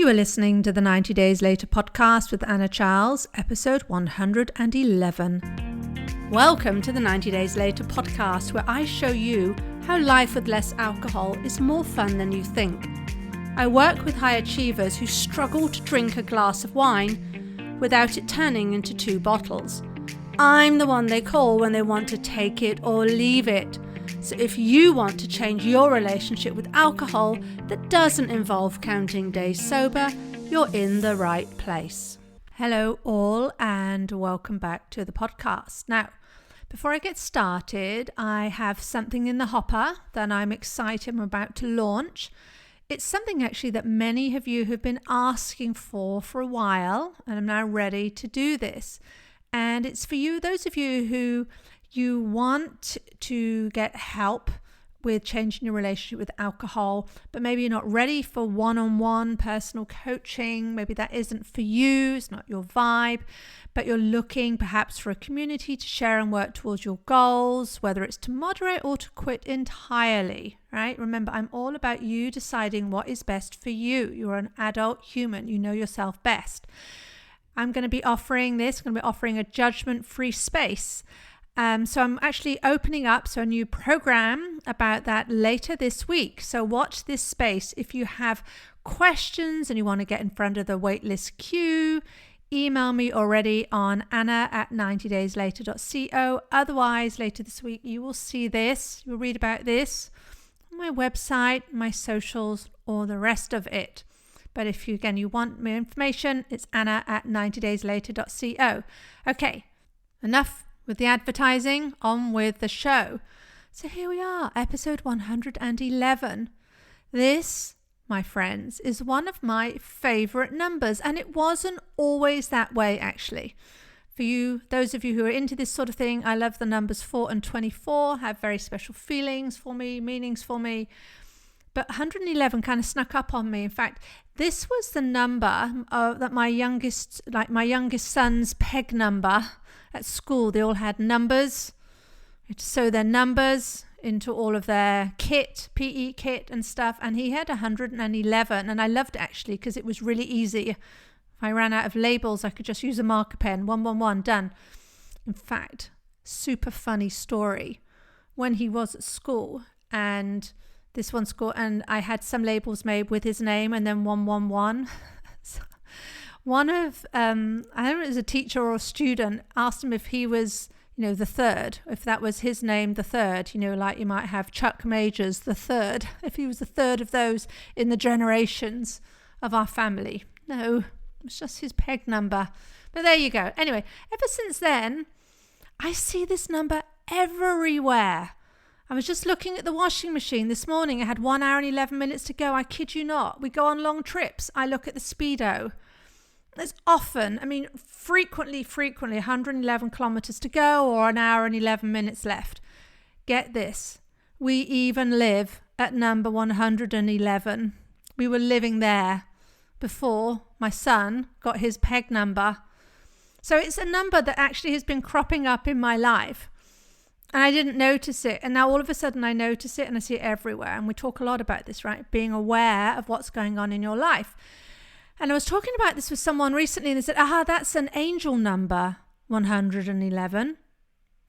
You are listening to the 90 Days Later podcast with Anna Charles, episode 111. Welcome to the 90 Days Later podcast, where I show you how life with less alcohol is more fun than you think. I work with high achievers who struggle to drink a glass of wine without it turning into 2 bottles. I'm the one they call when they want to take it or leave it. So if you want to change your relationship with alcohol that doesn't involve counting days sober, you're in the right place. Hello all and welcome back to the podcast. Now, before I get started, I have something in the hopper that I'm excited I'm about to launch. It's something actually that many of you have been asking for a while, and I'm now ready to do this. And it's for you, those of you who you want to get help with changing your relationship with alcohol, but maybe you're not ready for one-on-one personal coaching. Maybe that isn't for you, it's not your vibe, but you're looking perhaps for a community to share and work towards your goals, whether it's to moderate or to quit entirely, right? Remember, I'm all about you deciding what is best for you. You're an adult human, you know yourself best. I'm going to be offering a judgment-free space. So I'm actually opening up a new program about that later this week. So watch this space. If you have questions and you want to get in front of the waitlist queue, email me already on anna@90dayslater.co. Otherwise, later this week, you will see this. You'll read about this on my website, my socials, or the rest of it. But if you want more information, it's anna@90dayslater.co. Okay, enough with the advertising, on with the show. So here we are, episode 111. This, my friends, is one of my favorite numbers, and it wasn't always that way actually. For you, those of you who are into this sort of thing, I love the numbers 4 and 24, have very special feelings for me, meanings for me. But 111 kind of snuck up on me. In fact, this was the number that my youngest son's peg number at school. They all had numbers. You had to sew their numbers into all of their kit, PE kit and stuff. And he had 111. And I loved it actually because it was really easy. If I ran out of labels, I could just use a marker pen. 111, done. In fact, super funny story. When he was at school and this one school, and I had some labels made with his name and then 111. So one of, I don't know if it was a teacher or a student, asked him if he was, the third, if that was his name, the third, like you might have Chuck Majors, the third, if he was the third of those in the generations of our family. No, it was just his peg number. But there you go. Anyway, ever since then, I see this number everywhere. I was just looking at the washing machine this morning. I had 1 hour and 11 minutes to go. I kid you not. We go on long trips. I look at the speedo. There's frequently 111 kilometers to go or 1 hour and 11 minutes left. Get this. We even live at number 111. We were living there before my son got his peg number. So it's a number that actually has been cropping up in my life. And I didn't notice it. And now all of a sudden I notice it and I see it everywhere. And we talk a lot about this, right? Being aware of what's going on in your life. And I was talking about this with someone recently and they said, that's an angel number, 111.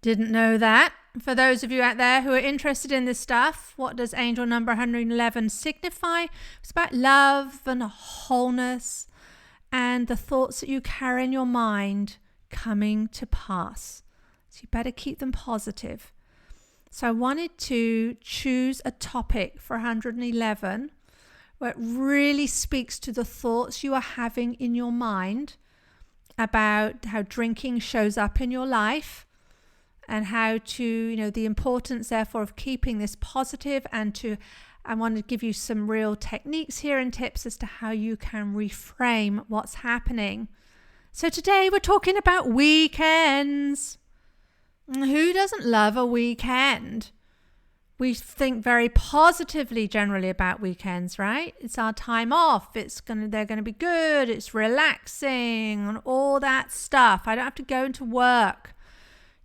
Didn't know that. For those of you out there who are interested in this stuff, what does angel number 111 signify? It's about love and wholeness and the thoughts that you carry in your mind coming to pass. So you better keep them positive. So I wanted to choose a topic for 111 where it really speaks to the thoughts you are having in your mind about how drinking shows up in your life and how to, the importance therefore of keeping this positive I want to give you some real techniques here and tips as to how you can reframe what's happening. So today we're talking about weekends. Who doesn't love a weekend? We think very positively generally about weekends, right? It's our time off. They're going to be good. It's relaxing and all that stuff. I don't have to go into work.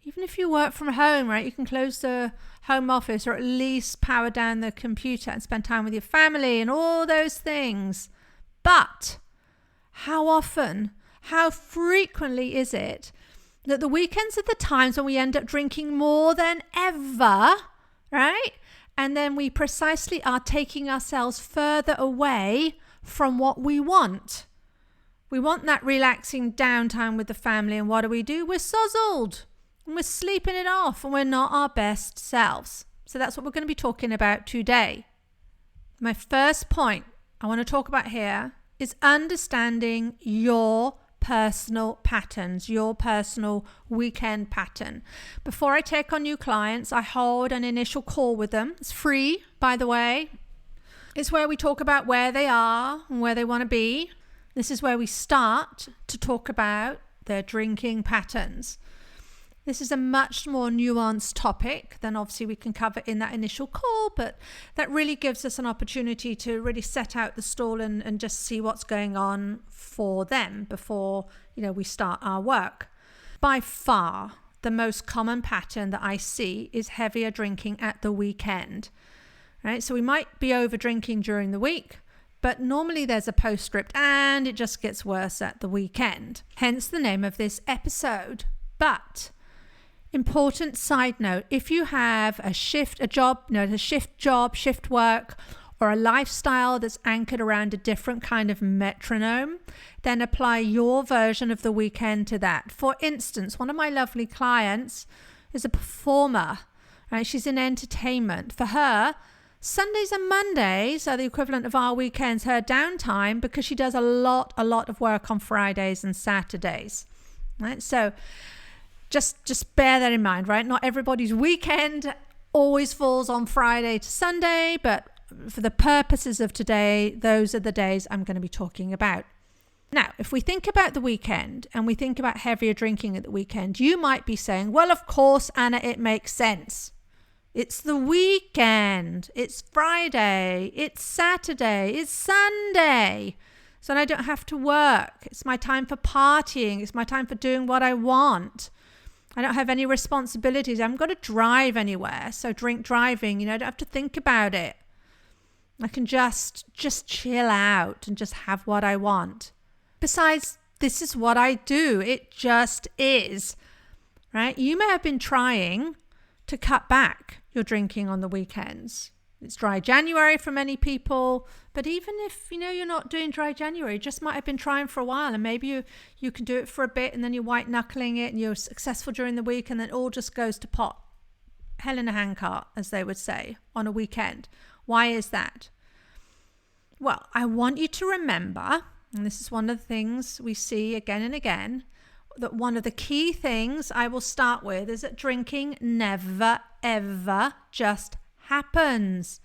Even if you work from home, right? You can close the home office or at least power down the computer and spend time with your family and all those things. But how often, how frequently is it that the weekends are the times when we end up drinking more than ever, right? And then we precisely are taking ourselves further away from what we want. We want that relaxing downtime with the family, and what do? We're sozzled, and we're sleeping it off, and we're not our best selves. So that's what we're going to be talking about today. My first point I want to talk about here is understanding your personal patterns, your personal weekend pattern. Before I take on new clients, I hold an initial call with them. It's free, by the way. It's where we talk about where they are and where they want to be. This is where we start to talk about their drinking patterns. This is a much more nuanced topic than obviously we can cover in that initial call, but that really gives us an opportunity to really set out the stall and just see what's going on for them before, we start our work. By far, the most common pattern that I see is heavier drinking at the weekend. Right? So we might be over drinking during the week, but normally there's a postscript and it just gets worse at the weekend. Hence the name of this episode. But important side note, if you have a shift work, or a lifestyle that's anchored around a different kind of metronome, then apply your version of the weekend to that. For instance, one of my lovely clients is a performer, right? She's in entertainment. For her, Sundays and Mondays are the equivalent of our weekends, her downtime, because she does a lot of work on Fridays and Saturdays, right? So just bear that in mind, right? Not everybody's weekend always falls on Friday to Sunday, but for the purposes of today, those are the days I'm going to be talking about. Now, if we think about the weekend and we think about heavier drinking at the weekend, you might be saying, well, of course, Anna, it makes sense. It's the weekend. It's Friday. It's Saturday. It's Sunday. So I don't have to work. It's my time for partying. It's my time for doing what I want. I don't have any responsibilities. I haven't got to drive anywhere. So drink driving, I don't have to think about it. I can just chill out and just have what I want. Besides, this is what I do. It just is, right? You may have been trying to cut back your drinking on the weekends. It's dry January for many people, but even if you're not doing dry January, you just might have been trying for a while, and maybe you can do it for a bit and then you're white knuckling it and you're successful during the week, and then it all just goes to pot. Hell in a handcart, as they would say, on a weekend. Why is that? Well, I want you to remember, and this is one of the things we see again and again, that one of the key things I will start with is that drinking never, ever just happens.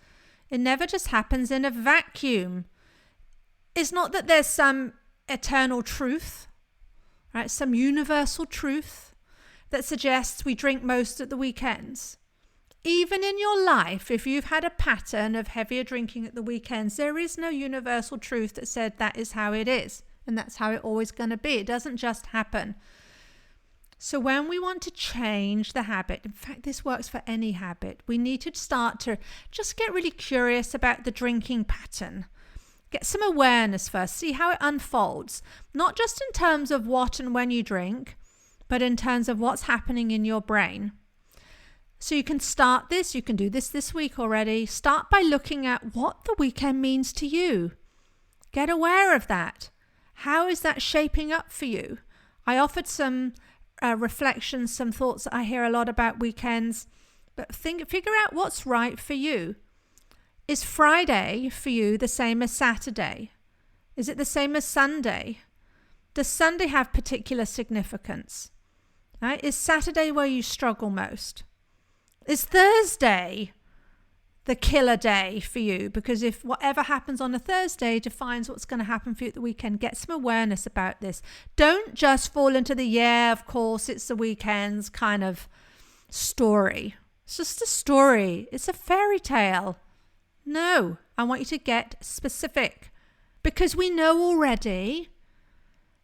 It never just happens in a vacuum. It's not that there's some eternal truth, right? Some universal truth that suggests we drink most at the weekends. Even in your life, if you've had a pattern of heavier drinking at the weekends, there is no universal truth that said that is how it is and that's how it's always going to be. It doesn't just happen. So when we want to change the habit, in fact, this works for any habit, we need to start to just get really curious about the drinking pattern. Get some awareness first, see how it unfolds, not just in terms of what and when you drink, but in terms of what's happening in your brain. So you can start this, you can do this week already. Start by looking at what the weekend means to you. Get aware of that. How is that shaping up for you? I offered some reflections, some thoughts that I hear a lot about weekends, but figure out what's right for you. Is Friday for you the same as Saturday? Is it the same as Sunday? Does Sunday have particular significance? Right? Is Saturday where you struggle most? Is Thursday the killer day for you? Because if whatever happens on a Thursday defines what's going to happen for you at the weekend, get some awareness about this. Don't just fall into the, of course, it's the weekends kind of story. It's just a story. It's a fairy tale. No, I want you to get specific, because we know already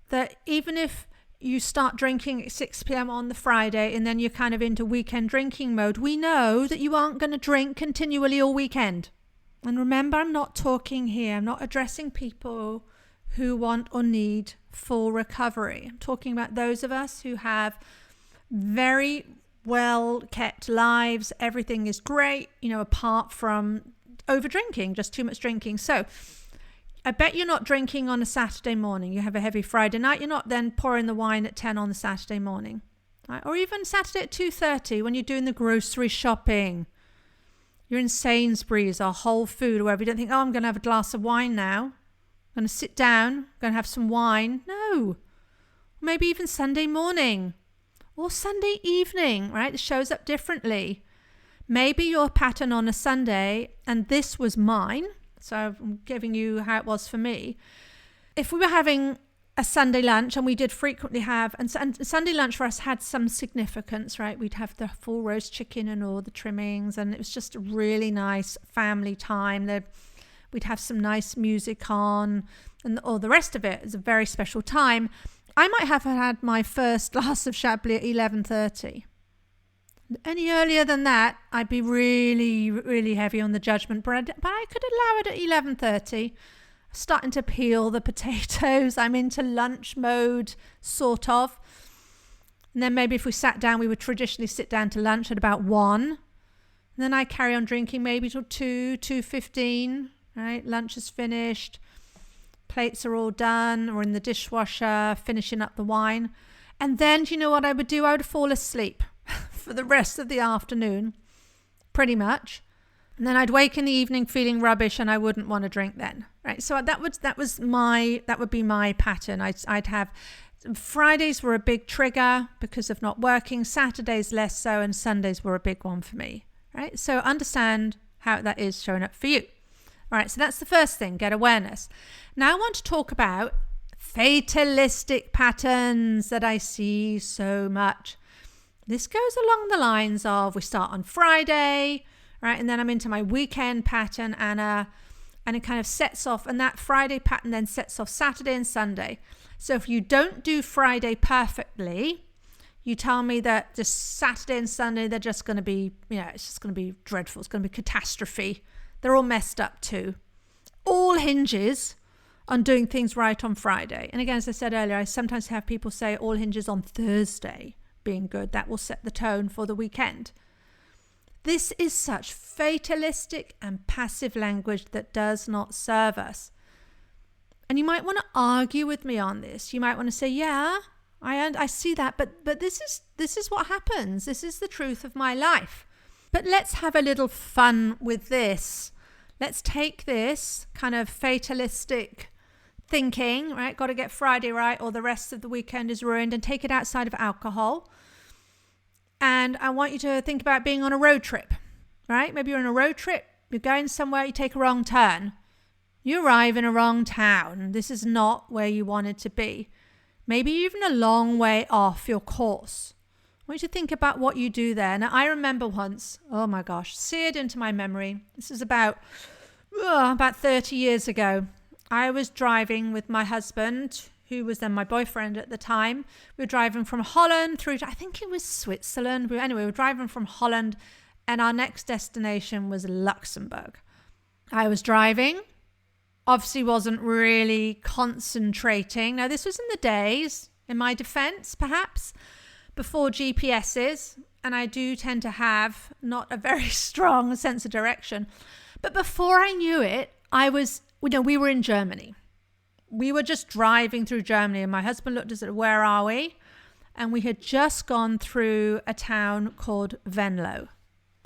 that even if you start drinking at 6 p.m. on the Friday and then you're kind of into weekend drinking mode, we know that you aren't going to drink continually all weekend. And remember, I'm not talking here, I'm not addressing people who want or need full recovery. I'm talking about those of us who have very well kept lives. Everything is great, apart from over drinking, just too much drinking. So I bet you're not drinking on a Saturday morning. You have a heavy Friday night. You're not then pouring the wine at 10 on the Saturday morning. Right? Or even Saturday at 2:30 when you're doing the grocery shopping. You're in Sainsbury's or Whole Food or wherever. You don't think, I'm going to have a glass of wine now. I'm going to sit down. I'm going to have some wine. No. Maybe even Sunday morning or Sunday evening, right? It shows up differently. Maybe your pattern on a Sunday, and this was mine, so I'm giving you how it was for me. If we were having a Sunday lunch, and we did frequently have, and Sunday lunch for us had some significance, right? We'd have the full roast chicken and all the trimmings, and it was just a really nice family time. We'd have some nice music on, and all the rest of it is a very special time. I might have had my first glass of Chablis at 11:30. Any earlier than that, I'd be really, really heavy on the judgment, but I could allow it at 11:30. Starting to peel the potatoes. I'm into lunch mode, sort of. And then maybe if we sat down, we would traditionally sit down to lunch at about 1. And then I carry on drinking maybe till 2:15, right? Lunch is finished. Plates are all done or in the dishwasher, finishing up the wine. And then, do you know what I would do? I would fall asleep for the rest of the afternoon, pretty much. And then I'd wake in the evening feeling rubbish and I wouldn't want to drink then. Right. So that would be my pattern. I'd have Fridays were a big trigger because of not working, Saturdays less so, and Sundays were a big one for me. Right. So understand how that is showing up for you. All right. So that's the first thing, get awareness. Now I want to talk about fatalistic patterns that I see so much. This goes along the lines of we start on Friday, right? And then I'm into my weekend pattern, Anna, and it kind of sets off, and that Friday pattern then sets off Saturday and Sunday. So if you don't do Friday perfectly, you tell me that just Saturday and Sunday, they're just going to be, it's just going to be dreadful. It's going to be catastrophe. They're all messed up too. All hinges on doing things right on Friday. And again, as I said earlier, I sometimes have people say all hinges on Thursday being good. That will set the tone for the weekend. This is such fatalistic and passive language that does not serve us. And you might want to argue with me on this. You might want to say, yeah, I see that, but this is what happens. This is the truth of my life. But let's have a little fun with this. Let's take this kind of fatalistic thinking, right? Got to get Friday right or the rest of the weekend is ruined, and take it outside of alcohol. And I want you to think about being on a road trip, right? Maybe you're on a road trip, you're going somewhere, you take a wrong turn. You arrive in a wrong town. This is not where you wanted to be. Maybe even a long way off your course. I want you to think about what you do there. Now, I remember once, oh my gosh, seared into my memory. This is about 30 years ago. I was driving with my husband, who was then my boyfriend at the time. We were driving from Holland through to, I think it was Switzerland. We were driving from Holland, and our next destination was Luxembourg. I was driving, obviously wasn't really concentrating. Now, this was in the days, in my defense, perhaps, before GPSs, and I do tend to have not a very strong sense of direction. But before I knew it, we were in Germany. We were just driving through Germany, and my husband looked at us, where are we? And we had just gone through a town called Venlo.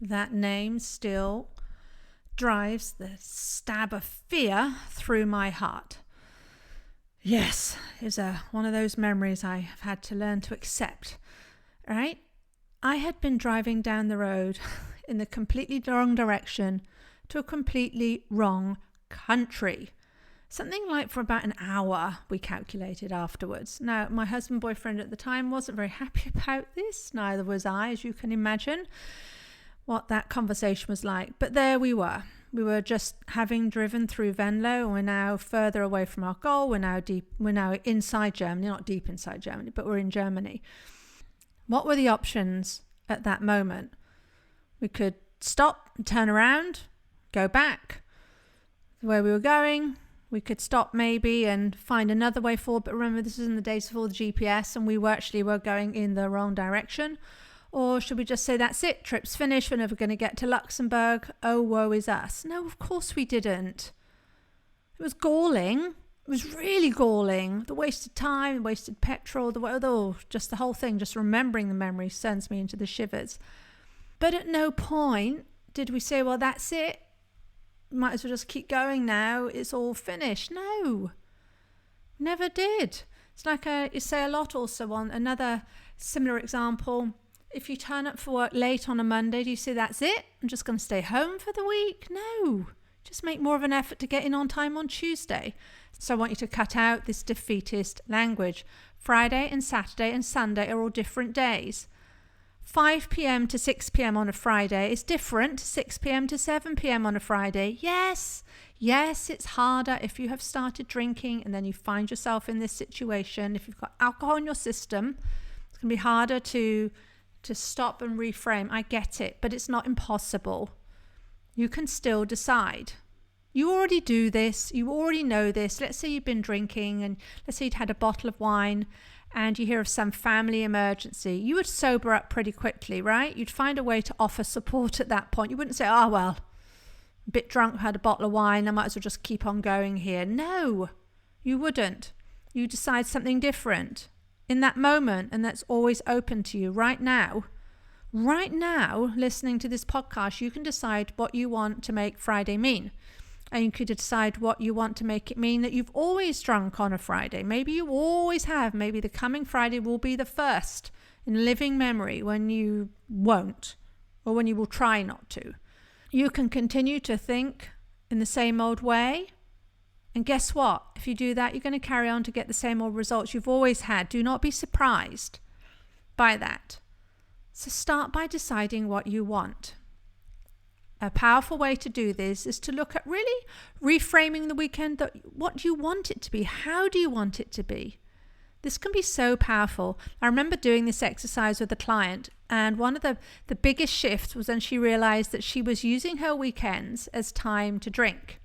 That name still drives the stab of fear through my heart. Yes, it's one of those memories I have had to learn to accept. Right? I had been driving down the road in the completely wrong direction to a completely wrong country. Something like for about an hour, we calculated afterwards. Now, my husband, boyfriend at the time wasn't very happy about this. Neither was I, as you can imagine what that conversation was like. But there we were. We were just having driven through Venlo, and we're now further away from our goal. We're now inside Germany, not deep inside Germany, but we're in Germany. What were the options at that moment? We could stop, turn around, go back where we were going, We could stop maybe and find another way forward. But remember, this is in the days before the GPS and we were going in the wrong direction. Or should we just say, that's it, trip's finished, we're never going to get to Luxembourg, oh, woe is us. No, of course we didn't. It was galling. It was really galling. The wasted time, the wasted petrol, just the whole thing, just remembering the memory sends me into the shivers. But at no point did we say, well, that's it. Might as well just keep going now. It's all finished. No, never did. It's like you say a lot also on another similar example. If you turn up for work late on a Monday, do you say that's it? I'm just going to stay home for the week? No, just make more of an effort to get in on time on Tuesday. So I want you to cut out this defeatist language. Friday and Saturday and Sunday are all different days. 5 p.m. to 6 p.m. on a Friday is different to 6 p.m. to 7 p.m. on a Friday. Yes, it's harder if you have started drinking and then you find yourself in this situation. If you've got alcohol in your system, it's going to be harder to stop and reframe. I get it, but it's not impossible. You can still decide. You already do this. You already know this. Let's say you've been drinking and let's say you'd had a bottle of wine and you hear of some family emergency. You would sober up pretty quickly, right? You'd find a way to offer support at that point. You wouldn't say, oh, well, a bit drunk, had a bottle of wine, I might as well just keep on going here. No, you wouldn't. You decide something different in that moment, and that's always open to you right now. Right now, listening to this podcast, you can decide what you want to make Friday mean. And you could decide what you want to make it mean that you've always drunk on a Friday. Maybe you always have. Maybe the coming Friday will be the first in living memory when you won't, or when you will try not to. You can continue to think in the same old way. And guess what? If you do that, you're going to carry on to get the same old results you've always had. Do not be surprised by that. So start by deciding what you want. A powerful way to do this is to look at really reframing the weekend. What do you want it to be? How do you want it to be? This can be so powerful. I remember doing this exercise with a client, and one of the biggest shifts was when she realized that she was using her weekends as time to drink.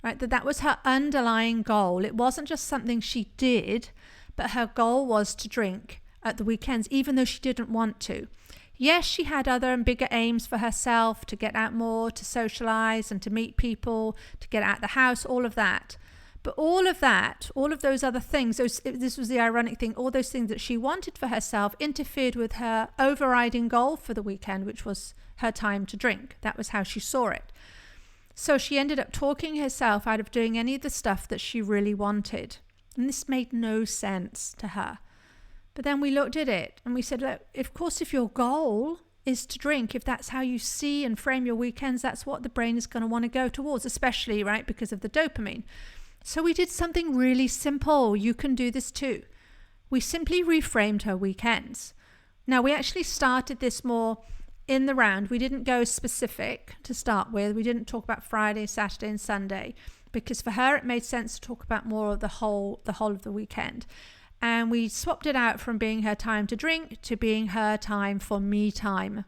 Right? That was her underlying goal. It wasn't just something she did, but her goal was to drink at the weekends, even though she didn't want to. Yes, she had other and bigger aims for herself, to get out more, to socialize and to meet people, to get out of the house, all of that. But all of that, all of those other things, this was the ironic thing, all those things that she wanted for herself interfered with her overriding goal for the weekend, which was her time to drink. That was how she saw it. So she ended up talking herself out of doing any of the stuff that she really wanted. And this made no sense to her. But then we looked at it and we said, look, of course, if your goal is to drink, if that's how you see and frame your weekends, that's what the brain is going to want to go towards, especially, right, because of the dopamine. So we did something really simple. You can do this too. We simply reframed her weekends. Now, we actually started this more in the round. We didn't go specific to start with. We didn't talk about Friday, Saturday, and Sunday, because for her, it made sense to talk about more of the whole of the weekend. And we swapped it out from being her time to drink to being her time for me time.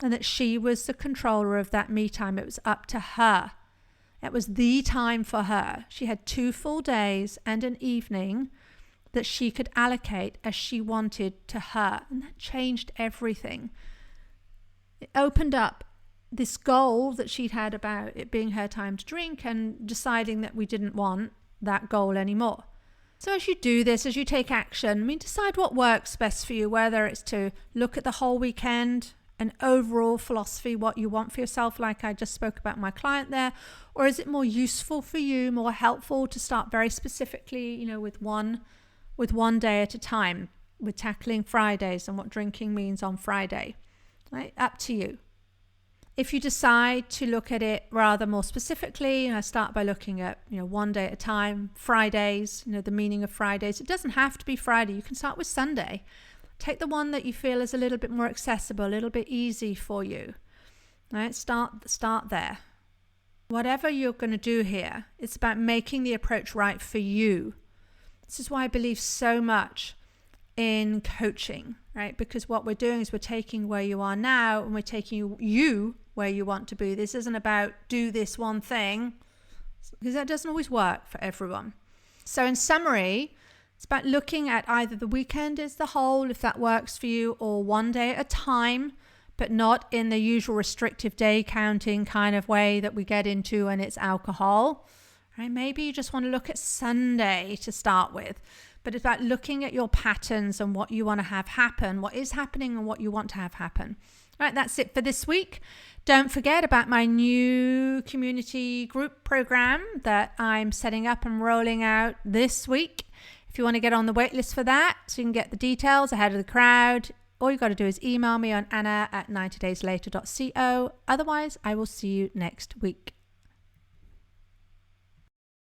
And that she was the controller of that me time. It was up to her. It was the time for her. She had 2 full days and an evening that she could allocate as she wanted to her. And that changed everything. It opened up this goal that she'd had about it being her time to drink and deciding that we didn't want that goal anymore. So as you do this, as you take action, decide what works best for you, whether it's to look at the whole weekend, an overall philosophy, what you want for yourself, like I just spoke about my client there, or is it more useful for you, more helpful to start very specifically, with one day at a time, with tackling Fridays and what drinking means on Friday, right? Up to you. If you decide to look at it rather more specifically, I start by looking at, one day at a time, Fridays, the meaning of Fridays. It doesn't have to be Friday. You can start with Sunday. Take the one that you feel is a little bit more accessible, a little bit easy for you. Right? Start there. Whatever you're going to do here, it's about making the approach right for you. This is why I believe so much in coaching, right? Because what we're doing is we're taking where you are now and we're taking you where you want to be. This isn't about do this one thing because that doesn't always work for everyone. So in summary, it's about looking at either the weekend as the whole, if that works for you, or one day at a time, but not in the usual restrictive day counting kind of way that we get into when it's alcohol. Right? Maybe you just want to look at Sunday to start with, but it's about looking at your patterns and what you want to have happen, what is happening and what you want to have happen. All right, that's it for this week. Don't forget about my new community group program that I'm setting up and rolling out this week. If you want to get on the waitlist for that, so you can get the details ahead of the crowd, all you got to do is email me on anna@90dayslater.co. Otherwise, I will see you next week.